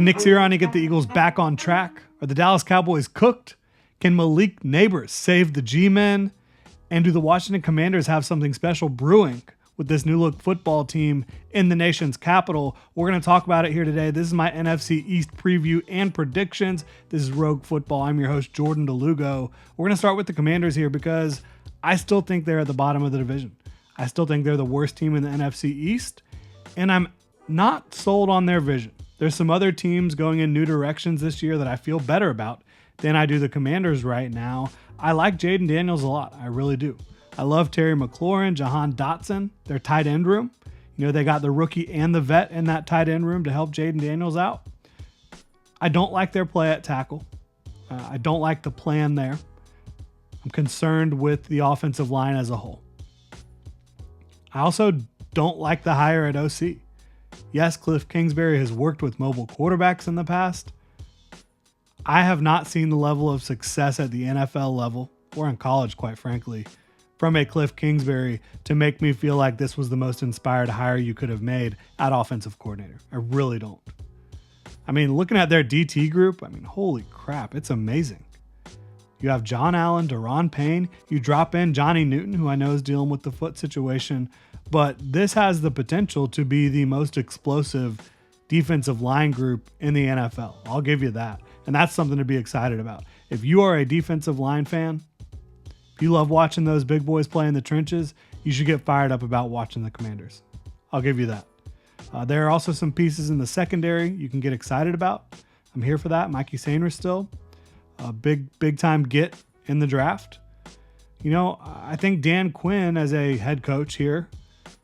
Can Nick Sirianni get the Eagles back on track? Are the Dallas Cowboys cooked? Can Malik Neighbors save the G-Men? And do the Washington Commanders have something special brewing with this new look football team in the nation's capital? We're going to talk about it here today. This is my NFC East preview and predictions. This is Rogue Football. I'm your host, Jordan DeLugo. We're going to start with the Commanders here because I still think they're at the bottom of the division. I still think they're the worst team in the NFC East, and I'm not sold on their vision. There's some other teams going in new directions this year that I feel better about than I do the Commanders right now. I like Jaden Daniels a lot. I really do. I love Terry McLaurin, Jahan Dotson, their tight end room. You know, they got the rookie and the vet in that tight end room to help Jaden Daniels out. I don't like their play at tackle. I don't like the plan there. I'm concerned with the offensive line as a whole. I also don't like the hire at OC. Yes, Cliff Kingsbury has worked with mobile quarterbacks in the past. I have not seen the level of success at the NFL level, or in college, quite frankly, from a Cliff Kingsbury to make me feel like this was the most inspired hire you could have made at offensive coordinator. I really don't. I mean, looking at their DT group, holy crap, it's amazing. You have John Allen, Daron Payne. You drop in Johnny Newton, who I know is dealing with the foot situation. But this has the potential to be the most explosive defensive line group in the NFL. I'll give you that. And that's something to be excited about. If you are a defensive line fan, if you love watching those big boys play in the trenches, you should get fired up about watching the Commanders. I'll give you that. There are also some pieces in the secondary you can get excited about. I'm here for that. Mikey Sainer still. A big time get in the draft. You know, I think Dan Quinn as a head coach here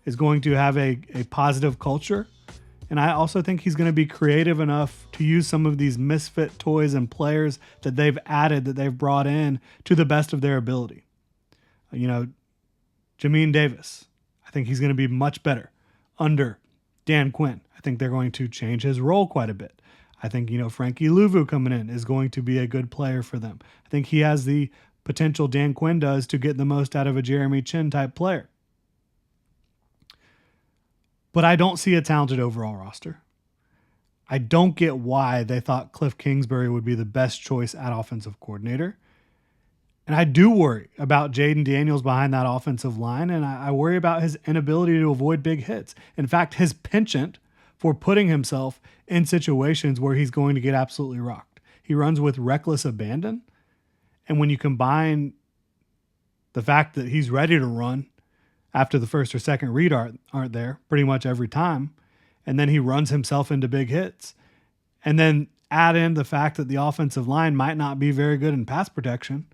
is going to have a positive culture. And I also think he's going to be creative enough to use some of these misfit toys and players that they've added, that they've brought in to the best of their ability. You know, Jamin Davis, I think he's going to be much better under Dan Quinn. I think they're going to change his role quite a bit. I think, Frankie Luvu coming in is going to be a good player for them. I think he has the potential Dan Quinn does to get the most out of a Jeremy Chin type player. But I don't see a talented overall roster. I don't get why they thought Cliff Kingsbury would be the best choice at offensive coordinator. And I do worry about Jaden Daniels behind that offensive line, and I worry about his inability to avoid big hits. In fact, his penchant for putting himself in situations where he's going to get absolutely rocked. He runs with reckless abandon. And when you combine the fact that he's ready to run after the first or second read aren't there pretty much every time, and then he runs himself into big hits, and then add in the fact that the offensive line might not be very good in pass protection,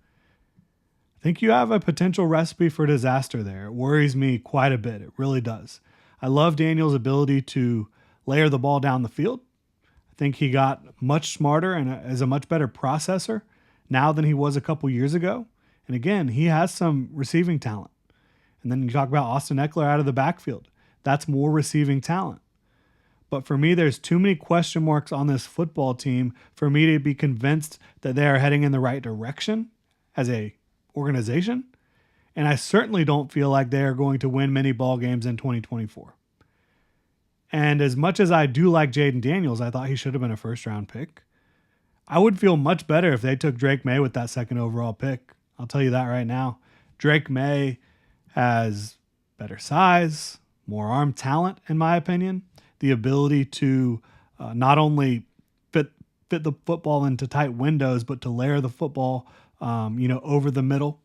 I think you have a potential recipe for disaster there. It worries me quite a bit. It really does. I love Daniel's ability to layer the ball down the field. I think he got much smarter and is a much better processor now than he was a couple years ago. And again, he has some receiving talent. And then you talk about Austin Eckler out of the backfield. That's more receiving talent. But for me, there's too many question marks on this football team for me to be convinced that they are heading in the right direction as a organization. And I certainly don't feel like they are going to win many ball games in 2024. And as much as I do like Jaden Daniels, I thought he should have been a first-round pick. I would feel much better if they took Drake May with that second overall pick. I'll tell you that right now. Drake May has better size, more arm talent, in my opinion. The ability to not only fit the football into tight windows, but to layer the football, over the middle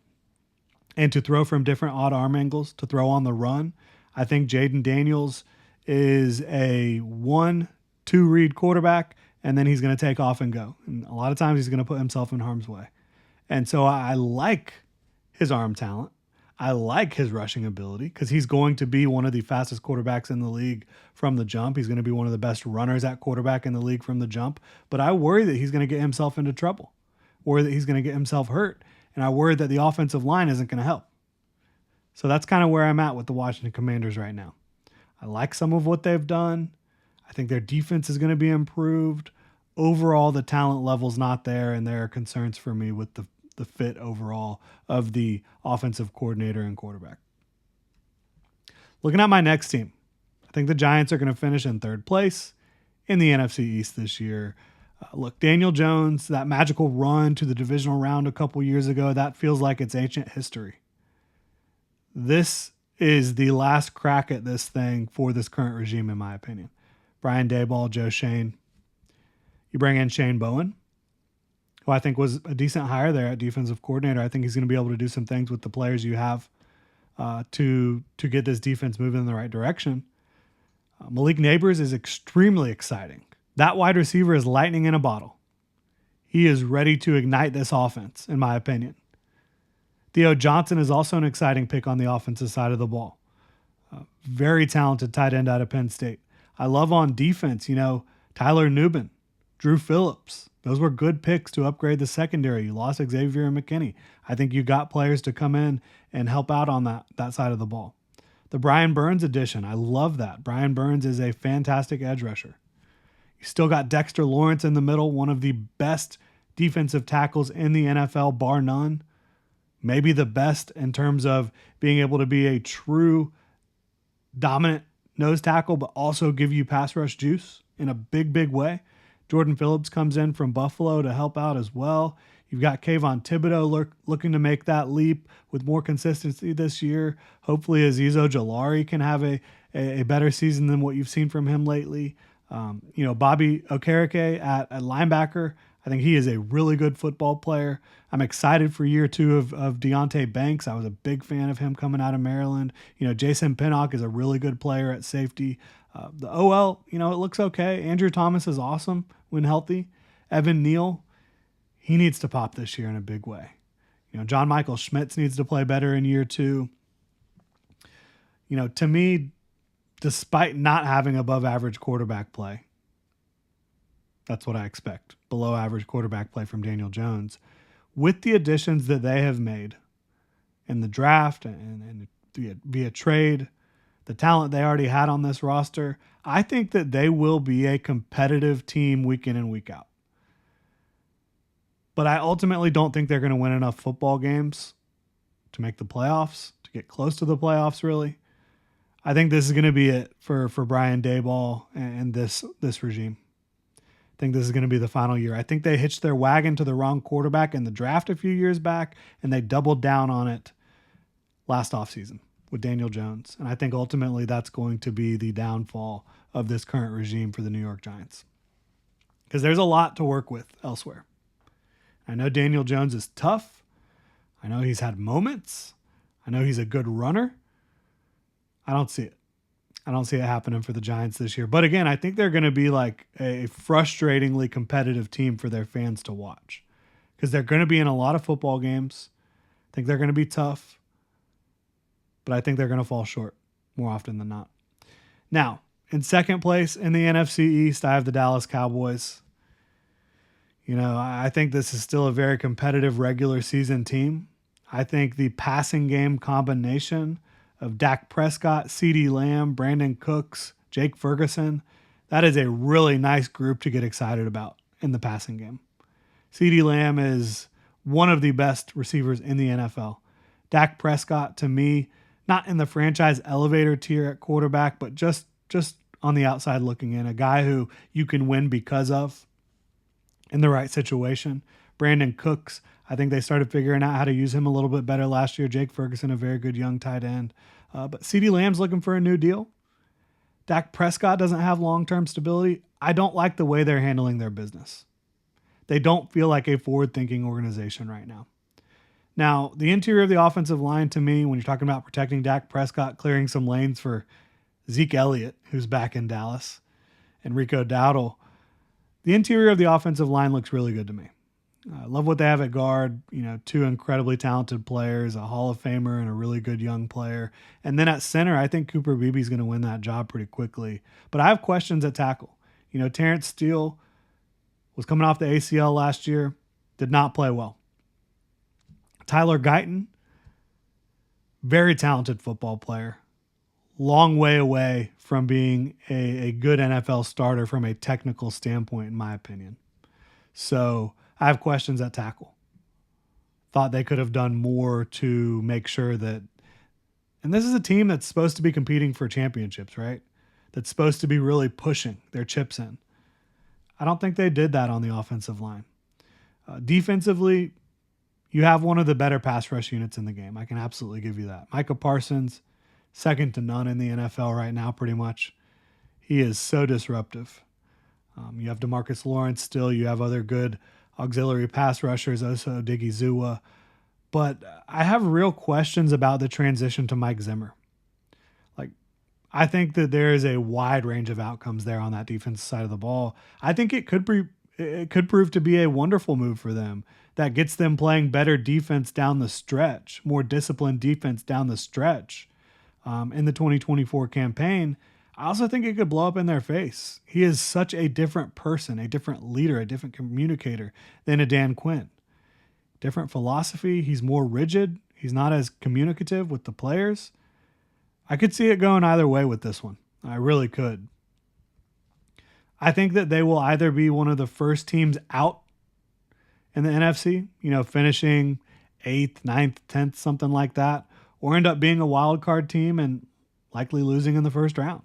and to throw from different odd arm angles, to throw on the run. I think Jaden Daniels is a 1-2 read quarterback, and then he's going to take off and go. And a lot of times he's going to put himself in harm's way. And so I like his arm talent. I like his rushing ability because he's going to be one of the fastest quarterbacks in the league from the jump. He's going to be one of the best runners at quarterback in the league from the jump. But I worry that he's going to get himself into trouble, or that he's going to get himself hurt. And I worry that the offensive line isn't going to help. So that's kind of where I'm at with the Washington Commanders right now. I like some of what they've done. I think their defense is going to be improved. Overall, the talent level's not there, and there are concerns for me with the fit overall of the offensive coordinator and quarterback. Looking at my next team, I think the Giants are going to finish in third place in the NFC East this year. Look, Daniel Jones, that magical run to the divisional round a couple years ago, that feels like it's ancient history. This is the last crack at this thing for this current regime, in my opinion. Brian Daboll, Joe Schoen. You bring in Shane Bowen, who I think was a decent hire there at defensive coordinator. I think he's going to be able to do some things with the players you have to get this defense moving in the right direction. Malik Neighbors is extremely exciting. That wide receiver is lightning in a bottle. He is ready to ignite this offense, in my opinion. Theo Johnson is also an exciting pick on the offensive side of the ball. Very talented tight end out of Penn State. I love on defense, Tyler Nubin, Drew Phillips. Those were good picks to upgrade the secondary. You lost Xavier McKinney. I think you got players to come in and help out on that side of the ball. The Brian Burns addition, I love that. Brian Burns is a fantastic edge rusher. You still got Dexter Lawrence in the middle, one of the best defensive tackles in the NFL, bar none. Maybe the best in terms of being able to be a true dominant nose tackle, but also give you pass rush juice in a big, big way. Jordan Phillips comes in from Buffalo to help out as well. You've got Kayvon Thibodeau looking to make that leap with more consistency this year. Hopefully Azeez Ojulari can have a better season than what you've seen from him lately. Bobby Okereke at linebacker, I think he is a really good football player. I'm excited for year 2 of Deonte Banks. I was a big fan of him coming out of Maryland. Jason Pinnock is a really good player at safety. The OL, it looks okay. Andrew Thomas is awesome when healthy. Evan Neal, he needs to pop this year in a big way. John Michael Schmitz needs to play better in year 2. To me, despite not having above average quarterback play, that's what I expect. Below average quarterback play from Daniel Jones. With the additions that they have made in the draft and via trade, the talent they already had on this roster, I think that they will be a competitive team week in and week out. But I ultimately don't think they're going to win enough football games to make the playoffs, to get close to the playoffs, really. I think this is going to be it for Brian Daboll and this regime. I think this is going to be the final year. I think they hitched their wagon to the wrong quarterback in the draft a few years back, and they doubled down on it last offseason with Daniel Jones. And I think ultimately that's going to be the downfall of this current regime for the New York Giants. Because there's a lot to work with elsewhere. I know Daniel Jones is tough. I know he's had moments. I know he's a good runner. I don't see it. I don't see it happening for the Giants this year. But again, I think they're going to be like a frustratingly competitive team for their fans to watch. Because they're going to be in a lot of football games. I think they're going to be tough. But I think they're going to fall short more often than not. Now, in second place in the NFC East, I have the Dallas Cowboys. I think this is still a very competitive regular season team. I think the passing game combination of Dak Prescott, CeeDee Lamb, Brandon Cooks, Jake Ferguson, that is a really nice group to get excited about in the passing game. CeeDee Lamb is one of the best receivers in the NFL. Dak Prescott, to me, not in the franchise elevator tier at quarterback, but just on the outside looking in, a guy who you can win because of in the right situation. Brandon Cooks, I think they started figuring out how to use him a little bit better last year. Jake Ferguson, a very good young tight end. But CeeDee Lamb's looking for a new deal. Dak Prescott doesn't have long-term stability. I don't like the way they're handling their business. They don't feel like a forward-thinking organization right now. Now, the interior of the offensive line, to me, when you're talking about protecting Dak Prescott, clearing some lanes for Zeke Elliott, who's back in Dallas, and Rico Dowdle, the interior of the offensive line looks really good to me. I love what they have at guard, two incredibly talented players, a Hall of Famer and a really good young player. And then at center, I think Cooper Beebe's going to win that job pretty quickly. But I have questions at tackle. Terrence Steele was coming off the ACL last year, did not play well. Tyler Guyton, very talented football player. Long way away from being a good NFL starter from a technical standpoint, in my opinion. So I have questions at tackle. Thought they could have done more to make sure that, and this is a team that's supposed to be competing for championships, right? That's supposed to be really pushing their chips in. I don't think they did that on the offensive line. Defensively, you have one of the better pass rush units in the game. I can absolutely give you that. Micah Parsons, second to none in the NFL right now, pretty much. He is so disruptive. You have DeMarcus Lawrence still. You have other good auxiliary pass rushers, also Diggy. But I have real questions about the transition to Mike Zimmer. Like, I think that there is a wide range of outcomes there on that defensive side of the ball. I think it could prove to be a wonderful move for them that gets them playing better defense down the stretch, more disciplined defense down the stretch in the 2024 campaign. I also think it could blow up in their face. He is such a different person, a different leader, a different communicator than a Dan Quinn. Different philosophy. He's more rigid. He's not as communicative with the players. I could see it going either way with this one. I really could. I think that they will either be one of the first teams out in the NFC, finishing 8th, 9th, 10th, something like that, or end up being a wild card team and likely losing in the first round.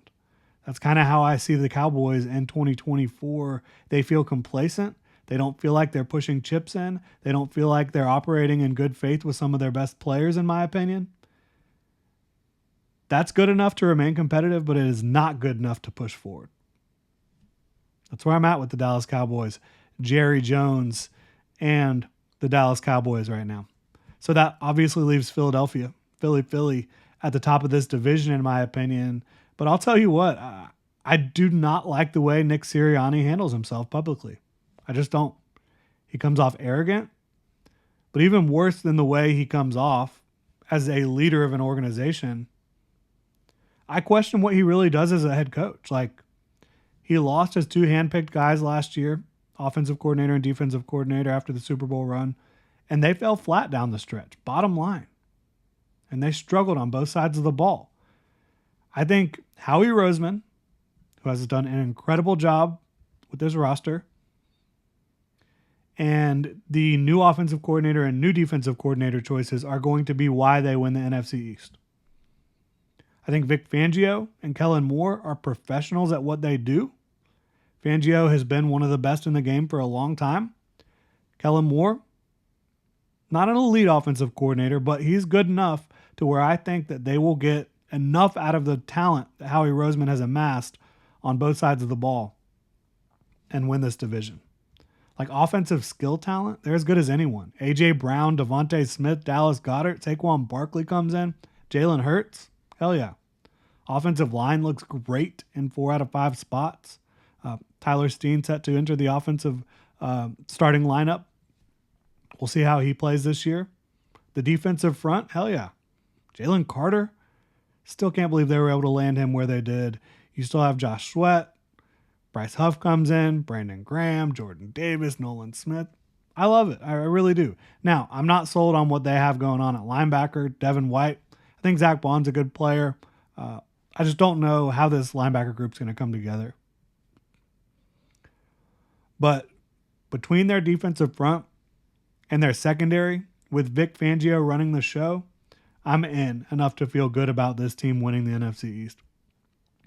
That's kind of how I see the Cowboys in 2024. They feel complacent. They don't feel like they're pushing chips in. They don't feel like they're operating in good faith with some of their best players, in my opinion. That's good enough to remain competitive, but it is not good enough to push forward. That's where I'm at with the Dallas Cowboys, Jerry Jones, and the Dallas Cowboys right now. So that obviously leaves Philadelphia, Philly at the top of this division, in my opinion. But I'll tell you what, I do not like the way Nick Sirianni handles himself publicly. I just don't. He comes off arrogant, but even worse than the way he comes off as a leader of an organization, I question what he really does as a head coach. Like, he lost his two handpicked guys last year, offensive coordinator and defensive coordinator, after the Super Bowl run, and they fell flat down the stretch, bottom line. And they struggled on both sides of the ball. I think Howie Roseman, who has done an incredible job with this roster, and the new offensive coordinator and new defensive coordinator choices are going to be why they win the NFC East. I think Vic Fangio and Kellen Moore are professionals at what they do. Fangio has been one of the best in the game for a long time. Kellen Moore, not an elite offensive coordinator, but he's good enough to where I think that they will get enough out of the talent that Howie Roseman has amassed on both sides of the ball and win this division. Like, offensive skill talent, they're as good as anyone. A.J. Brown, Devontae Smith, Dallas Goedert, Saquon Barkley comes in, Jalen Hurts, hell yeah. Offensive line looks great in 4 out of 5 spots. Tyler Steen set to enter the offensive starting lineup. We'll see how he plays this year. The defensive front, hell yeah. Jalen Carter, still can't believe they were able to land him where they did. You still have Josh Sweat. Bryce Huff comes in, Brandon Graham, Jordan Davis, Nolan Smith. I love it. I really do. Now, I'm not sold on what they have going on at linebacker, Devin White. I think Zach Bond's a good player. I just don't know how this linebacker group's going to come together. But between their defensive front and their secondary, with Vic Fangio running the show, I'm in enough to feel good about this team winning the NFC East.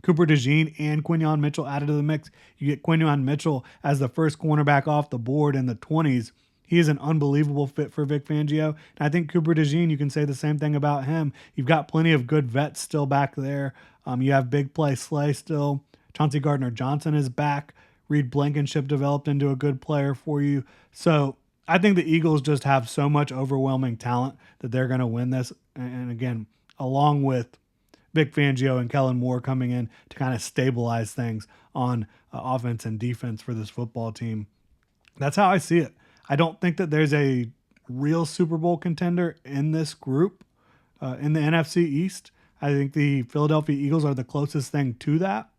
Cooper DeJean and Quinyon Mitchell added to the mix. You get Quinyon Mitchell as the first cornerback off the board in the 20s. He is an unbelievable fit for Vic Fangio. And I think Cooper DeJean, you can say the same thing about him. You've got plenty of good vets still back there. You have big play Slay still. Chauncey Gardner-Johnson is back. Reed Blankenship developed into a good player for you. So I think the Eagles just have so much overwhelming talent that they're going to win this. And again, along with Vic Fangio and Kellen Moore coming in to kind of stabilize things on offense and defense for this football team. That's how I see it. I don't think that there's a real Super Bowl contender in this group in the NFC East. I think the Philadelphia Eagles are the closest thing to that.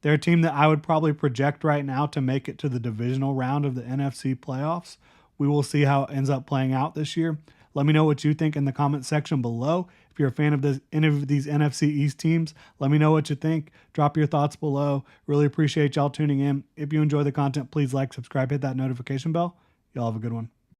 They're a team that I would probably project right now to make it to the divisional round of the NFC playoffs. We will see how it ends up playing out this year. Let me know what you think in the comment section below. If you're a fan of any of these NFC East teams, let me know what you think. Drop your thoughts below. Really appreciate y'all tuning in. If you enjoy the content, please like, subscribe, hit that notification bell. Y'all have a good one.